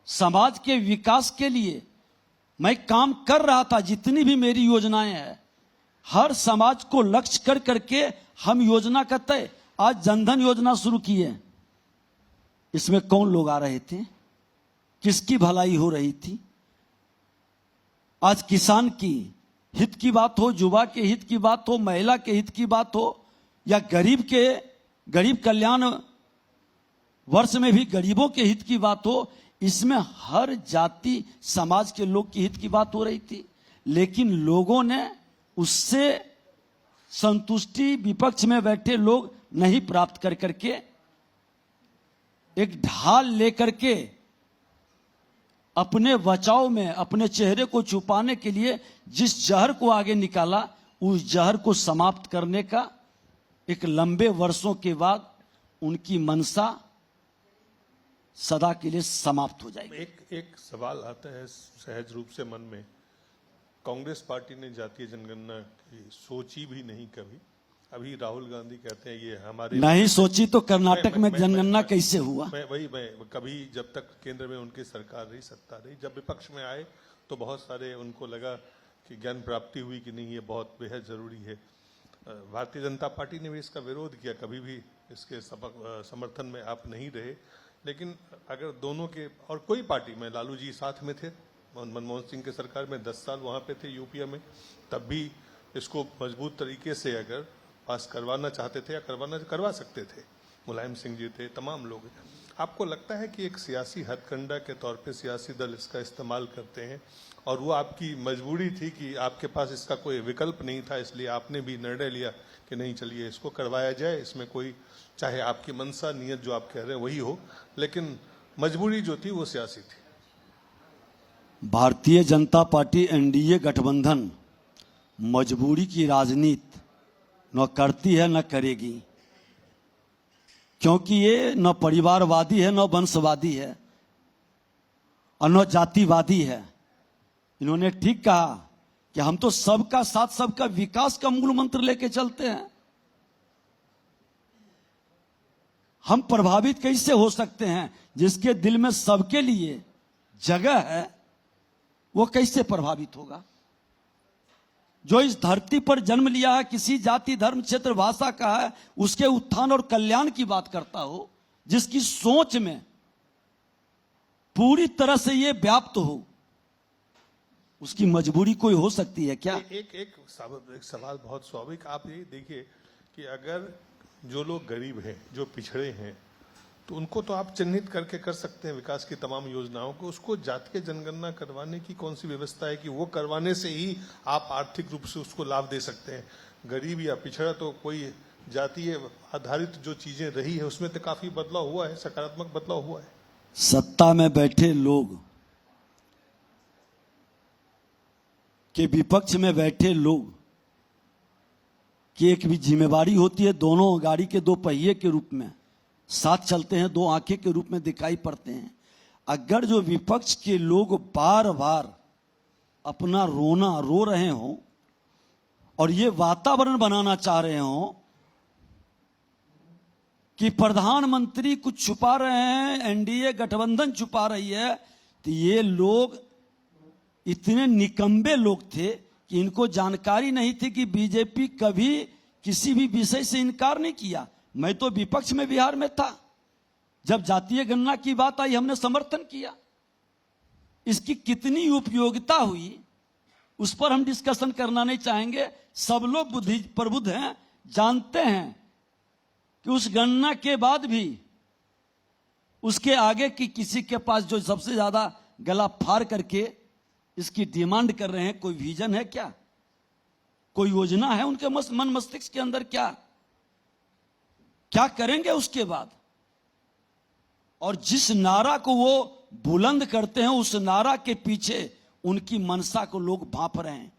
समाज के विकास के लिए मैं काम कर रहा था। जितनी भी मेरी योजनाएं हैं, हर समाज को लक्ष्य कर करके हम योजना का तय। आज जनधन योजना शुरू की है, इसमें कौन लोग आ रहे थे, किसकी भलाई हो रही थी? आज किसान की हित की बात हो, युवा के हित की बात हो, महिला के हित की बात हो, या गरीब कल्याण वर्ष में भी गरीबों के हित की बात हो, इसमें हर जाति समाज के लोग की हित की बात हो रही थी। लेकिन लोगों ने उससे संतुष्टि विपक्ष में बैठे लोग नहीं प्राप्त कर करके एक ढाल लेकर के अपने बचाव में, अपने चेहरे को छुपाने के लिए जिस जहर को आगे निकाला, उस जहर को समाप्त करने का एक लंबे वर्षों के बाद उनकी मनसा सदा के लिए समाप्त हो जाएगी। एक सवाल आता है सहज रूप से मन में। कांग्रेस पार्टी ने जातीय जनगणना की सोची भी नहीं कभी। अभी राहुल गांधी कहते हैं ये हमारे नहीं सोची तो कर्नाटक में जनगणना कैसे हुआ? मैं कभी जब तक केंद्र में उनकी सरकार रही, सत्ता रही, जब विपक्ष में आए तो बहुत सारे उनको लगा कि ज्ञान प्राप्ति हुई कि नहीं, ये बहुत बेहद जरूरी है। भारतीय जनता पार्टी ने भी इसका विरोध किया, कभी भी इसके समर्थन में आप नहीं रहे। लेकिन अगर दोनों के, और कोई पार्टी में, लालू जी साथ में थे मनमोहन सिंह के सरकार में, 10 साल वहां पे थे यूपीए में, तब भी इसको मजबूत तरीके से अगर पास करवाना चाहते थे या करवा सकते थे। मुलायम सिंह जी थे, तमाम लोग। आपको लगता है कि एक सियासी हथकंडा के तौर पे सियासी दल इसका इस्तेमाल करते हैं और वो आपकी मजबूरी थी कि आपके पास इसका कोई विकल्प नहीं था, इसलिए आपने भी निर्णय लिया कि नहीं चलिए इसको करवाया जाए, इसमें कोई, चाहे आपकी मनसा नीयत जो आप कह रहे हैं वही हो, लेकिन मजबूरी जो थी वो सियासी थी? भारतीय जनता पार्टी एनडीए गठबंधन मजबूरी की राजनीति न करती है न करेगी, क्योंकि ये न परिवारवादी है, न वंशवादी है और न जातिवादी है। इन्होंने ठीक कहा कि हम तो सबका साथ, सबका विकास का मूल मंत्र लेके चलते हैं। हम प्रभावित कैसे हो सकते हैं? जिसके दिल में सबके लिए जगह है वो कैसे प्रभावित होगा? जो इस धरती पर जन्म लिया है, किसी जाति, धर्म, क्षेत्र, भाषा का है, उसके उत्थान और कल्याण की बात करता हो, जिसकी सोच में पूरी तरह से ये व्याप्त हो, उसकी मजबूरी कोई हो सकती है क्या? एक सवाल बहुत स्वाभाविक। आप ये देखिए कि अगर जो लोग गरीब हैं, जो पिछड़े हैं, तो उनको तो आप चिन्हित करके कर सकते हैं विकास की तमाम योजनाओं को। उसको जातीय जनगणना करवाने की कौन सी व्यवस्था है कि वो करवाने से ही आप आर्थिक रूप से उसको लाभ दे सकते हैं? गरीब या पिछड़ा तो कोई जातीय आधारित जो चीजें रही है उसमें तो काफी बदलाव हुआ है, सकारात्मक बदलाव हुआ है। सत्ता में बैठे लोग के विपक्ष में बैठे लोग की एक भी जिम्मेवारी होती है। दोनों गाड़ी के दो पहिए के रूप में साथ चलते हैं, दो आंखें के रूप में दिखाई पड़ते हैं। अगर जो विपक्ष के लोग बार बार अपना रोना रो रहे हों और ये वातावरण बनाना चाह रहे हों कि प्रधानमंत्री कुछ छुपा रहे हैं, एनडीए गठबंधन छुपा रही है, तो ये लोग इतने निकम्बे लोग थे कि इनको जानकारी नहीं थी कि बीजेपी कभी किसी भी विषय से इनकार नहीं किया। मैं तो विपक्ष में बिहार में था, जब जातीय गणना की बात आई हमने समर्थन किया। इसकी कितनी उपयोगिता हुई उस पर हम डिस्कशन करना नहीं चाहेंगे। सब लोग बुद्धि प्रबुद्ध हैं, जानते हैं कि उस गणना के बाद भी उसके आगे की किसी के पास जो सबसे ज्यादा गला फाड़ करके इसकी डिमांड कर रहे हैं, कोई विजन है क्या? कोई योजना है उनके मन मस्तिष्क के अंदर? क्या करेंगे उसके बाद? और जिस नारा को वो बुलंद करते हैं, उस नारा के पीछे उनकी मनसा को लोग भांप रहे हैं।